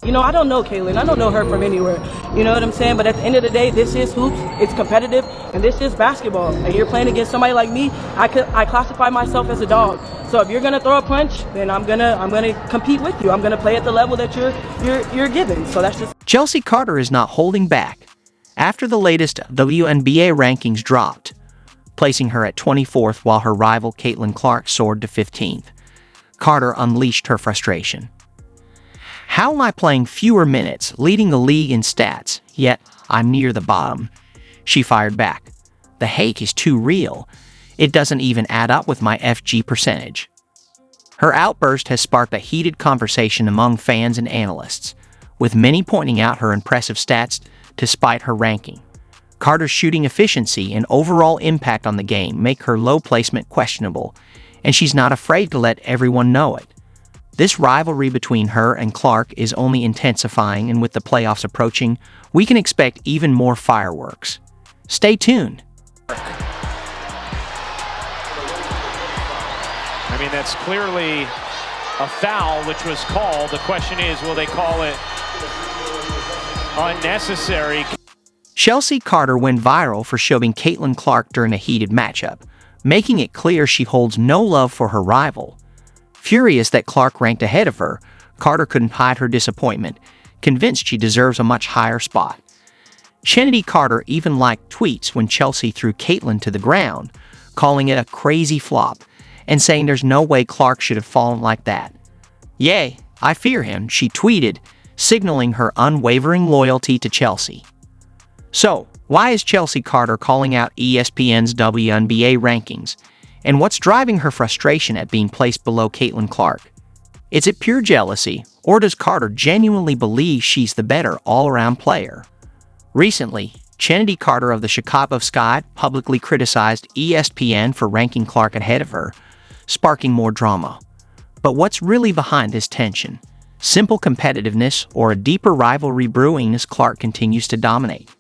You know, I don't know Caitlin. I don't know her from anywhere. You know what I'm saying? But at the end of the day, this is hoops. It's competitive, and this is basketball. And you're playing against somebody like me. I classify myself as a dog. So if you're gonna throw a punch, then I'm gonna compete with you. I'm gonna play at the level that you're given. So that's just. Chennedy Carter is not holding back. After the latest WNBA rankings dropped, placing her at 24th while her rival Caitlin Clark soared to 15th, Carter unleashed her frustration. How am I playing fewer minutes, leading the league in stats, yet I'm near the bottom? She fired back. The hate is too real. It doesn't even add up with my FG percentage. Her outburst has sparked a heated conversation among fans and analysts, with many pointing out her impressive stats despite her ranking. Carter's shooting efficiency and overall impact on the game make her low placement questionable, and she's not afraid to let everyone know it. This rivalry between her and Clark is only intensifying, and with the playoffs approaching, we can expect even more fireworks. Stay tuned. I mean, that's clearly a foul, which was called. The question is, will they call it unnecessary? Chennedy Carter went viral for shoving Caitlin Clark during a heated matchup, making it clear she holds no love for her rival. Furious that Clark ranked ahead of her, Carter couldn't hide her disappointment, convinced she deserves a much higher spot. Chennedy Carter even liked tweets when Chelsea threw Caitlin to the ground, calling it a crazy flop, and saying there's no way Clark should have fallen like that. "Yay, I fear him," she tweeted, signaling her unwavering loyalty to Chelsea. So, why is Chennedy Carter calling out ESPN's WNBA rankings? And what's driving her frustration at being placed below Caitlin Clark? Is it pure jealousy, or does Carter genuinely believe she's the better all-around player? Recently, Chennedy Carter of the Chicago Sky publicly criticized ESPN for ranking Clark ahead of her, sparking more drama. But what's really behind this tension? Simple competitiveness or a deeper rivalry brewing as Clark continues to dominate?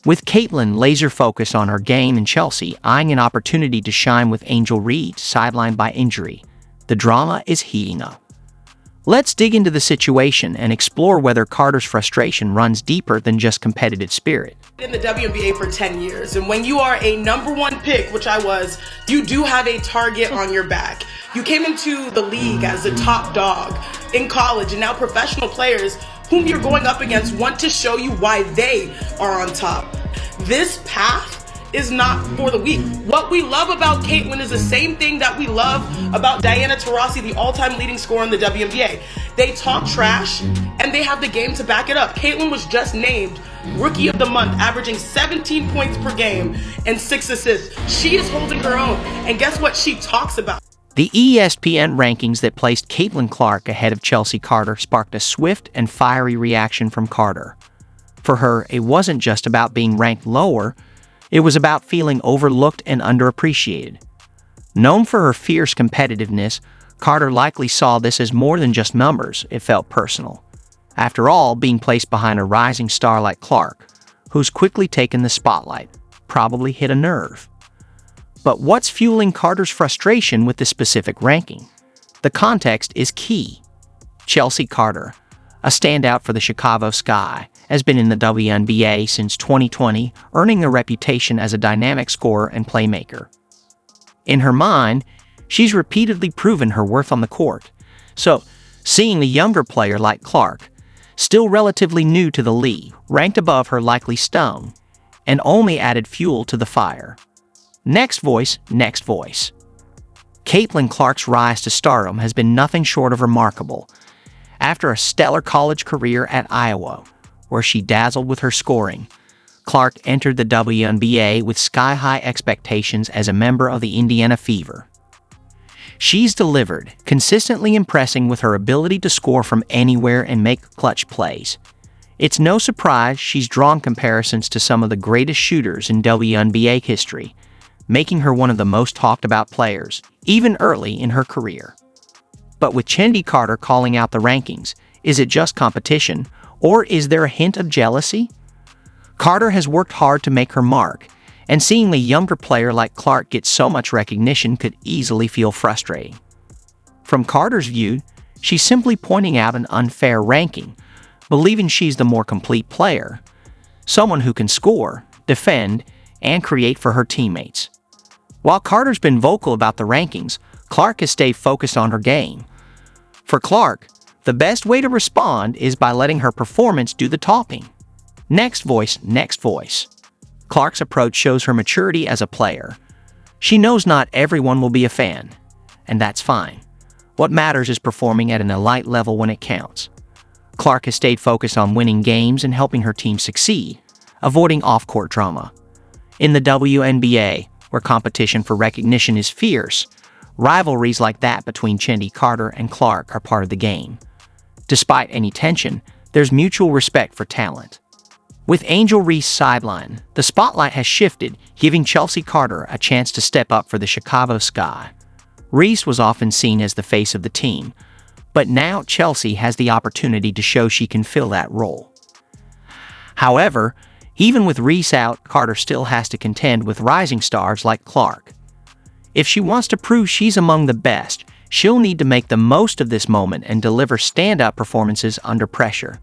With Caitlin laser-focused on her game and Chelsea eyeing an opportunity to shine with Angel Reed sidelined by injury, the drama is heating up. Let's dig into the situation and explore whether Carter's frustration runs deeper than just competitive spirit. In the WNBA for 10 years, and when you are a #1 pick, which I was, you do have a target on your back. You came into the league as the top dog in college, and now professional players whom you're going up against want to show you why they are on top. This path is not for the weak. What we love about Caitlin is the same thing that we love about Diana Taurasi, the all-time leading scorer in the WNBA. They talk trash, and they have the game to back it up. Caitlin was just named Rookie of the Month, averaging 17 points per game and 6 assists. She is holding her own, and guess what she talks about? The ESPN rankings that placed Caitlin Clark ahead of Chennedy Carter sparked a swift and fiery reaction from Carter. For her, it wasn't just about being ranked lower, it was about feeling overlooked and underappreciated. Known for her fierce competitiveness, Carter likely saw this as more than just numbers. It felt personal. After all, being placed behind a rising star like Clark, who's quickly taken the spotlight, probably hit a nerve. But what's fueling Carter's frustration with this specific ranking? The context is key. Chennedy Carter, a standout for the Chicago Sky, has been in the WNBA since 2020, earning a reputation as a dynamic scorer and playmaker. In her mind, she's repeatedly proven her worth on the court. So, seeing a younger player like Clark, still relatively new to the league, ranked above her likely stung, and only added fuel to the fire. Next voice. Caitlin Clark's rise to stardom has been nothing short of remarkable. After a stellar college career at Iowa, where she dazzled with her scoring, Clark entered the WNBA with sky-high expectations as a member of the Indiana Fever. She's delivered, consistently impressing with her ability to score from anywhere and make clutch plays. It's no surprise she's drawn comparisons to some of the greatest shooters in WNBA history, making her one of the most talked about players, even early in her career. But with Chennedy Carter calling out the rankings, is it just competition, or is there a hint of jealousy? Carter has worked hard to make her mark, and seeing a younger player like Clark get so much recognition could easily feel frustrating. From Carter's view, she's simply pointing out an unfair ranking, believing she's the more complete player, someone who can score, defend, and create for her teammates. While Carter's been vocal about the rankings, Clark has stayed focused on her game. For Clark, the best way to respond is by letting her performance do the talking. Next voice, next voice. Clark's approach shows her maturity as a player. She knows not everyone will be a fan, and that's fine. What matters is performing at an elite level when it counts. Clark has stayed focused on winning games and helping her team succeed, avoiding off-court drama. In the WNBA, where competition for recognition is fierce, rivalries like that between Chennedy Carter and Clark are part of the game. Despite any tension, there's mutual respect for talent. With Angel Reese sidelined, the spotlight has shifted, giving Chelsea Carter a chance to step up for the Chicago Sky. Reese was often seen as the face of the team, but now Chelsea has the opportunity to show she can fill that role. However, even with Reese out, Carter still has to contend with rising stars like Clark. If she wants to prove she's among the best, she'll need to make the most of this moment and deliver stand-up performances under pressure,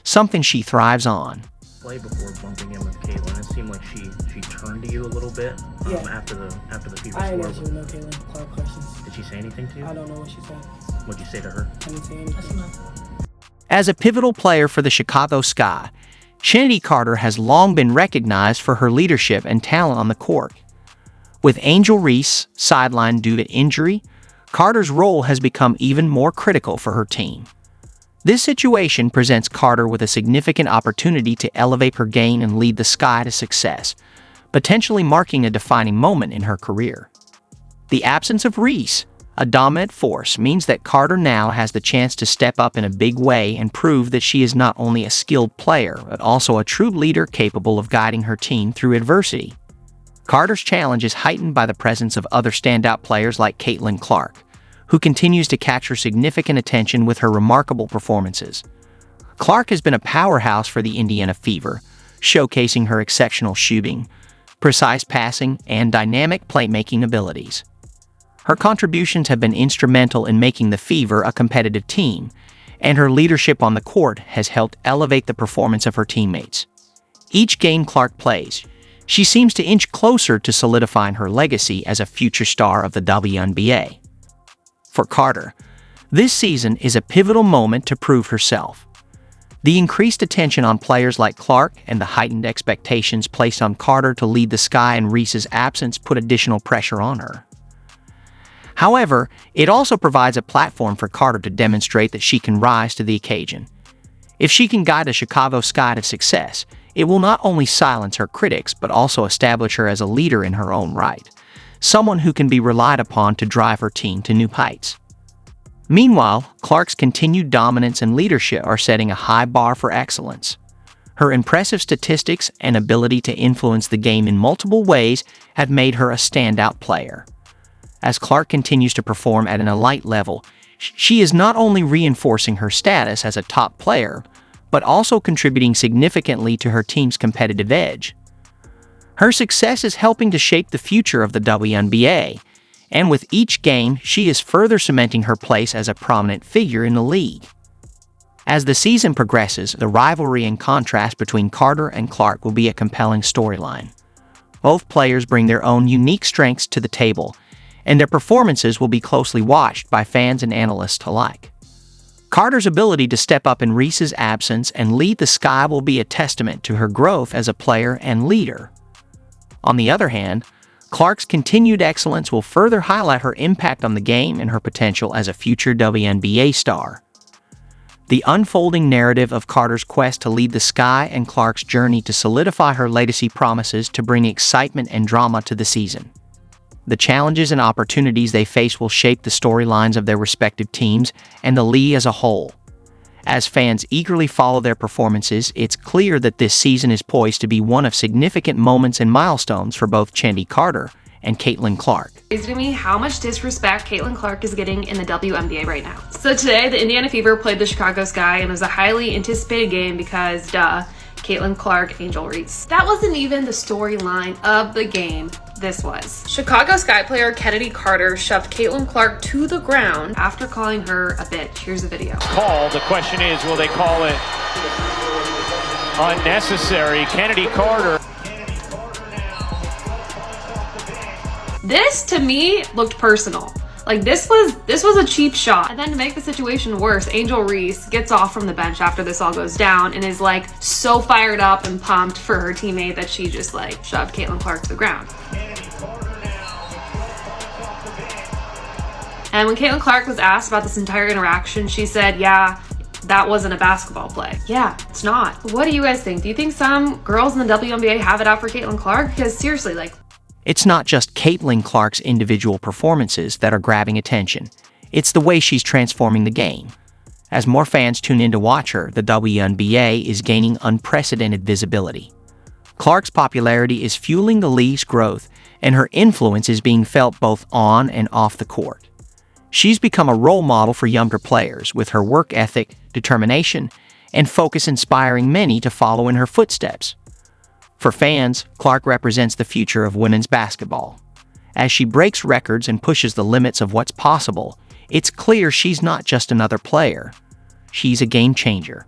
something she thrives on. Play before bumping in with Caitlin, it seemed like she turned to you a little bit after the Fever I didn't score. answer no Caitlin Clark questions. Did she say anything to you? I don't know what she said. What'd you say to her? I didn't say anything. As a pivotal player for the Chicago Sky, Chennedy Carter has long been recognized for her leadership and talent on the court. With Angel Reese sidelined due to injury, Carter's role has become even more critical for her team. This situation presents Carter with a significant opportunity to elevate her game and lead the Sky to success, potentially marking a defining moment in her career. The absence of Reese, a dominant force, means that Carter now has the chance to step up in a big way and prove that she is not only a skilled player, but also a true leader capable of guiding her team through adversity. Carter's challenge is heightened by the presence of other standout players like Caitlin Clark, who continues to capture significant attention with her remarkable performances. Clark has been a powerhouse for the Indiana Fever, showcasing her exceptional shooting, precise passing, and dynamic playmaking abilities. Her contributions have been instrumental in making the Fever a competitive team, and her leadership on the court has helped elevate the performance of her teammates. Each game Clark plays, she seems to inch closer to solidifying her legacy as a future star of the WNBA. For Carter, this season is a pivotal moment to prove herself. The increased attention on players like Clark and the heightened expectations placed on Carter to lead the Sky in Reese's absence put additional pressure on her. However, it also provides a platform for Carter to demonstrate that she can rise to the occasion. If she can guide the Chicago Sky to success, it will not only silence her critics but also establish her as a leader in her own right, someone who can be relied upon to drive her team to new heights. Meanwhile, Clark's continued dominance and leadership are setting a high bar for excellence. Her impressive statistics and ability to influence the game in multiple ways have made her a standout player. As Clark continues to perform at an elite level, she is not only reinforcing her status as a top player, but also contributing significantly to her team's competitive edge. Her success is helping to shape the future of the WNBA, and with each game, she is further cementing her place as a prominent figure in the league. As the season progresses, the rivalry and contrast between Carter and Clark will be a compelling storyline. Both players bring their own unique strengths to the table, and their performances will be closely watched by fans and analysts alike. Carter's ability to step up in Reese's absence and lead the Sky will be a testament to her growth as a player and leader. On the other hand, Clark's continued excellence will further highlight her impact on the game and her potential as a future WNBA star. The unfolding narrative of Carter's quest to lead the Sky and Clark's journey to solidify her legacy promises to bring excitement and drama to the season. The challenges and opportunities they face will shape the storylines of their respective teams and the league as a whole. As fans eagerly follow their performances, it's clear that this season is poised to be one of significant moments and milestones for both Chennedy Carter and Caitlin Clark. It's to me how much disrespect Caitlin Clark is getting in the WNBA right now. So today, the Indiana Fever played the Chicago Sky, and it was a highly anticipated game because, Caitlin Clark, Angel Reese. That wasn't even the storyline of the game. This was. Chicago Sky player Chennedy Carter shoved Caitlin Clark to the ground after calling her a bitch. Here's the video. Call. The question is, will they call it Unnecessary. Chennedy Carter. This, to me, looked personal. Like, this was a cheap shot. And then to make the situation worse, Angel Reese gets off from the bench after this all goes down and is like so fired up and pumped for her teammate that she just like shoved Caitlin Clark to the ground. And when Caitlin Clark was asked about this entire interaction, she said, yeah, that wasn't a basketball play. Yeah, it's not. What do you guys think? Do you think some girls in the WNBA have it out for Caitlin Clark? Because seriously, like, it's not just Caitlin Clark's individual performances that are grabbing attention. It's the way she's transforming the game. As more fans tune in to watch her, the WNBA is gaining unprecedented visibility. Clark's popularity is fueling the league's growth, and her influence is being felt both on and off the court. She's become a role model for younger players, with her work ethic, determination, and focus inspiring many to follow in her footsteps. For fans, Clark represents the future of women's basketball. As she breaks records and pushes the limits of what's possible, it's clear she's not just another player. She's a game changer.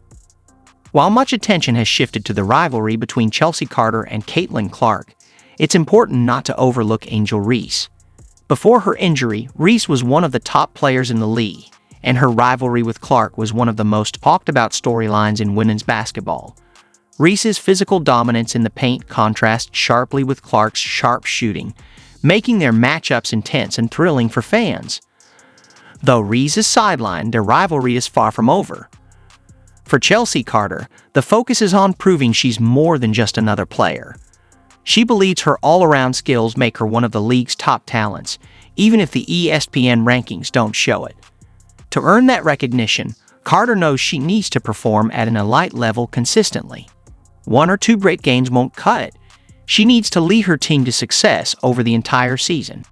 While much attention has shifted to the rivalry between Chelsea Carter and Caitlin Clark, it's important not to overlook Angel Reese. Before her injury, Reese was one of the top players in the league, and her rivalry with Clark was one of the most talked about storylines in women's basketball. Reese's physical dominance in the paint contrasts sharply with Clark's sharp shooting, making their matchups intense and thrilling for fans. Though Reese is sidelined, their rivalry is far from over. For Chelsea Carter, the focus is on proving she's more than just another player. She believes her all-around skills make her one of the league's top talents, even if the ESPN rankings don't show it. To earn that recognition, Carter knows she needs to perform at an elite level consistently. One or two great games won't cut it. She needs to lead her team to success over the entire season.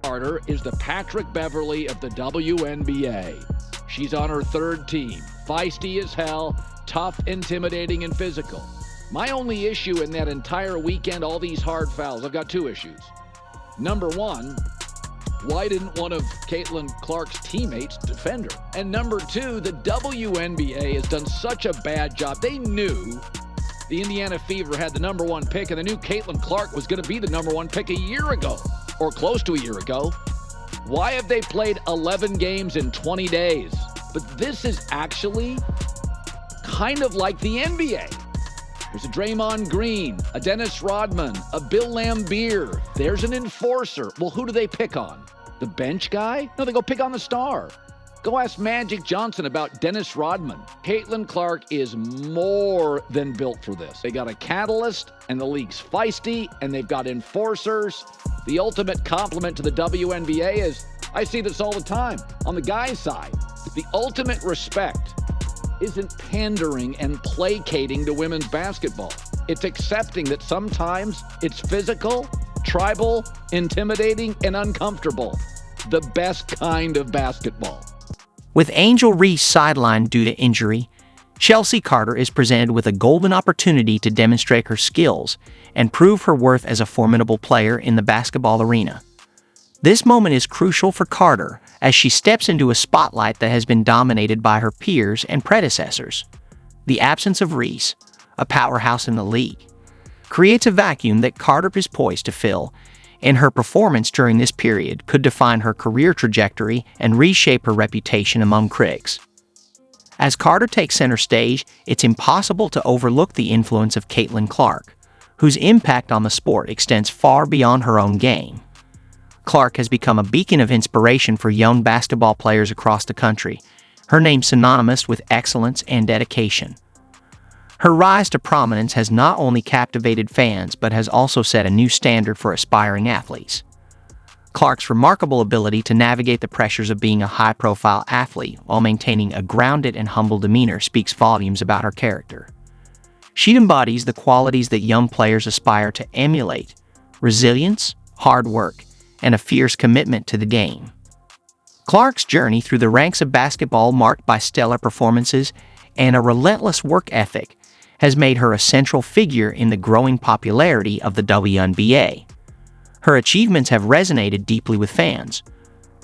Carter is the Patrick Beverley of the WNBA. She's on her third team, feisty as hell, tough, intimidating, and physical. My only issue in that entire weekend, all these hard fouls, I've got two issues. Number one, why didn't one of Caitlin Clark's teammates defend her? And number two, the WNBA has done such a bad job. They knew the Indiana Fever had the number one pick, and they knew Caitlin Clark was going to be the number one pick a year ago, or close to a year ago. Why have they played 11 games in 20 days? But this is actually kind of like the NBA. There's a Draymond Green, a Dennis Rodman, a Bill Laimbeer. There's an enforcer. Well, who do they pick on? The bench guy? No, they go pick on the star. Go ask Magic Johnson about Dennis Rodman. Caitlin Clark is more than built for this. They got a catalyst, and the league's feisty, and they've got enforcers. The ultimate compliment to the WNBA is, I see this all the time, on the guys' side. The ultimate respect isn't pandering and placating to women's basketball. It's accepting that sometimes it's physical, tribal, intimidating, and uncomfortable. The best kind of basketball. With Angel Reese sidelined due to injury, Chelsea Carter is presented with a golden opportunity to demonstrate her skills and prove her worth as a formidable player in the basketball arena. This moment is crucial for Carter as she steps into a spotlight that has been dominated by her peers and predecessors. The absence of Reese, a powerhouse in the league, creates a vacuum that Carter is poised to fill, and her performance during this period could define her career trajectory and reshape her reputation among critics. As Carter takes center stage, it's impossible to overlook the influence of Caitlin Clark, whose impact on the sport extends far beyond her own game. Clark has become a beacon of inspiration for young basketball players across the country, her name synonymous with excellence and dedication. Her rise to prominence has not only captivated fans but has also set a new standard for aspiring athletes. Clark's remarkable ability to navigate the pressures of being a high-profile athlete while maintaining a grounded and humble demeanor speaks volumes about her character. She embodies the qualities that young players aspire to emulate: resilience, hard work, and a fierce commitment to the game. Clark's journey through the ranks of basketball, marked by stellar performances and a relentless work ethic, has made her a central figure in the growing popularity of the WNBA. Her achievements have resonated deeply with fans,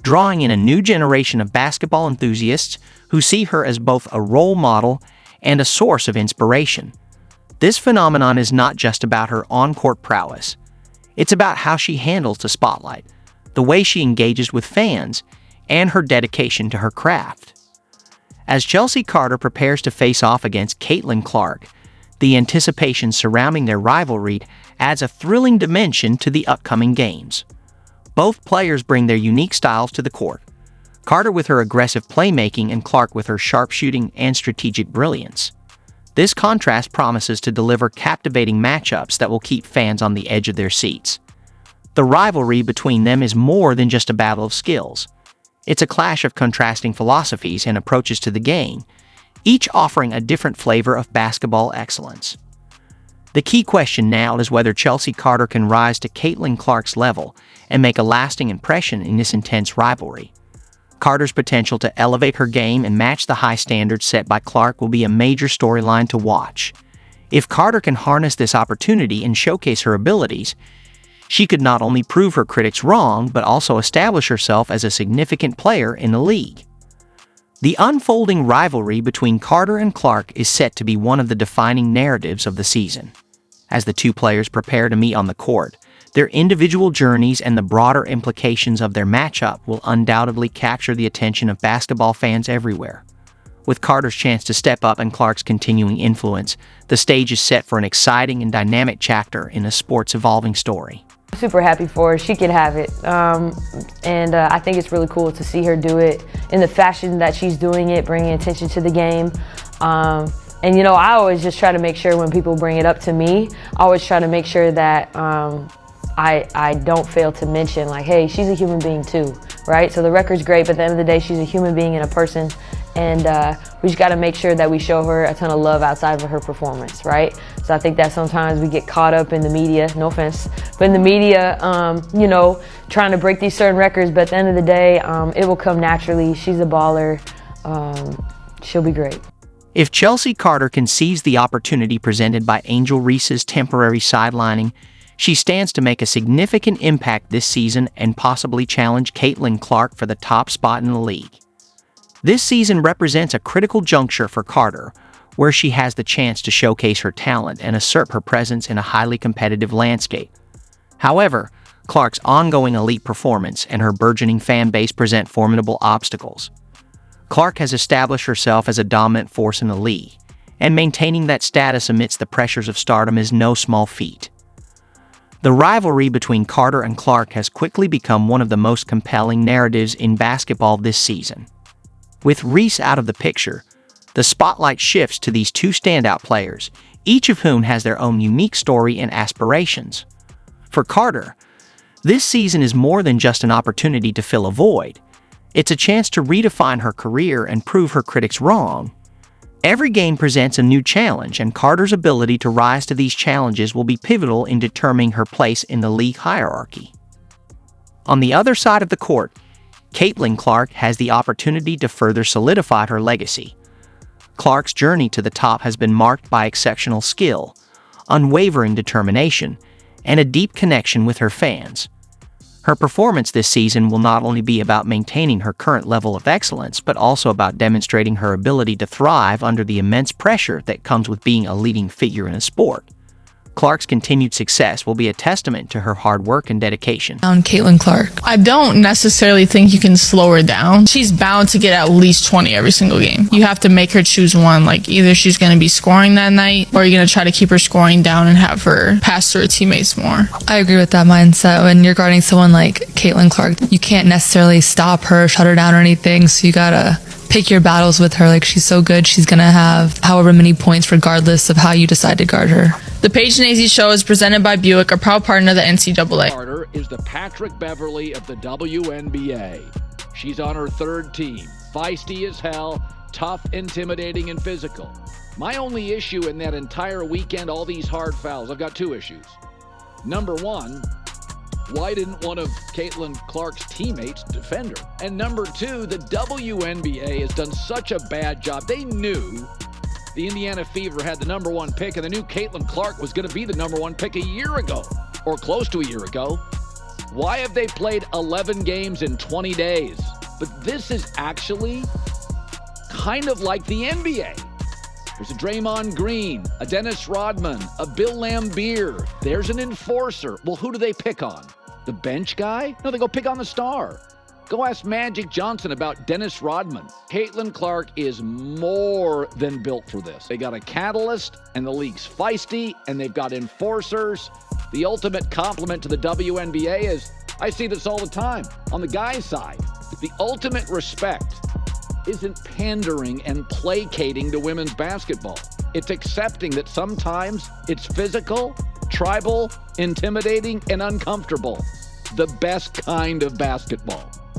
drawing in a new generation of basketball enthusiasts who see her as both a role model and a source of inspiration. This phenomenon is not just about her on-court prowess. It's about how she handles the spotlight, the way she engages with fans, and her dedication to her craft. As Chelsea Carter prepares to face off against Caitlin Clark, the anticipation surrounding their rivalry adds a thrilling dimension to the upcoming games. Both players bring their unique styles to the court, Carter with her aggressive playmaking and Clark with her sharpshooting and strategic brilliance. This contrast promises to deliver captivating matchups that will keep fans on the edge of their seats. The rivalry between them is more than just a battle of skills. It's a clash of contrasting philosophies and approaches to the game, each offering a different flavor of basketball excellence. The key question now is whether Chelsea Carter can rise to Caitlin Clark's level and make a lasting impression in this intense rivalry. Carter's potential to elevate her game and match the high standards set by Clark will be a major storyline to watch. If Carter can harness this opportunity and showcase her abilities, she could not only prove her critics wrong, but also establish herself as a significant player in the league. The unfolding rivalry between Carter and Clark is set to be one of the defining narratives of the season. As the two players prepare to meet on the court, their individual journeys and the broader implications of their matchup will undoubtedly capture the attention of basketball fans everywhere. With Carter's chance to step up and Clark's continuing influence, the stage is set for an exciting and dynamic chapter in the sport's evolving story. I'm super happy for her. She can have it. I think it's really cool to see her do it in the fashion that she's doing it, bringing attention to the game. And you know, I always just try to make sure when people bring it up to me, I always try to make sure that I don't fail to mention, like, hey, she's a human being too, right? So the record's great, but at the end of the day, she's a human being and a person, and we just got to make sure that we show her a ton of love outside of her performance, right? So I think that sometimes we get caught up in the media, no offense, but in the media, you know, trying to break these certain records, but at the end of the day, it will come naturally. She's a baller. She'll be great. If Chelsea Carter can seize the opportunity presented by Angel Reese's temporary sidelining, she stands to make a significant impact this season and possibly challenge Caitlin Clark for the top spot in the league. This season represents a critical juncture for Carter, where she has the chance to showcase her talent and assert her presence in a highly competitive landscape. However, Clark's ongoing elite performance and her burgeoning fan base present formidable obstacles. Clark has established herself as a dominant force in the league, and maintaining that status amidst the pressures of stardom is no small feat. The rivalry between Carter and Clark has quickly become one of the most compelling narratives in basketball this season. With Reese out of the picture, the spotlight shifts to these two standout players, each of whom has their own unique story and aspirations. For Carter, this season is more than just an opportunity to fill a void. It's a chance to redefine her career and prove her critics wrong. Every game presents a new challenge, and Carter's ability to rise to these challenges will be pivotal in determining her place in the league hierarchy. On the other side of the court, Caitlin Clark has the opportunity to further solidify her legacy. Clark's journey to the top has been marked by exceptional skill, unwavering determination, and a deep connection with her fans. Her performance this season will not only be about maintaining her current level of excellence, but also about demonstrating her ability to thrive under the immense pressure that comes with being a leading figure in a sport. Clark's continued success will be a testament to her hard work and dedication. Caitlin Clark. I don't necessarily think you can slow her down. She's bound to get at least 20 every single game. You have to make her choose one. Like, either she's going to be scoring that night, or you're going to try to keep her scoring down and have her pass to her teammates more. I agree with that mindset. When you're guarding someone like Caitlin Clark, you can't necessarily stop her, shut her down or anything, so you gotta pick your battles with her. Like, she's so good, she's gonna have however many points regardless of how you decide to guard her. The Paige and AZ Show is presented by Buick, a proud partner of the NCAA. Carter is the Patrick Beverly of the WNBA. She's on her third team, feisty as hell, tough, intimidating, and physical. My only issue in that entire weekend, all these hard fouls, I've got two issues. Number one, why didn't one of Caitlin Clark's teammates defend her? And number two, the WNBA has done such a bad job. They knew the Indiana Fever had the number one pick, and they knew Caitlin Clark was going to be the number one pick a year ago, or close to a year ago. Why have they played 11 games in 20 days? But this is actually kind of like the NBA. There's a Draymond Green, a Dennis Rodman, a Bill Laimbeer. There's an enforcer. Well, who do they pick on? The bench guy? No, they go pick on the star. Go ask Magic Johnson about Dennis Rodman. Caitlin Clark is more than built for this. They got a catalyst, and the league's feisty, and they've got enforcers. The ultimate compliment to the WNBA is, I see this all the time, on the guys' side. The ultimate respect isn't pandering and placating to women's basketball. It's accepting that sometimes it's physical, tribal, intimidating, and uncomfortable. The best kind of basketball.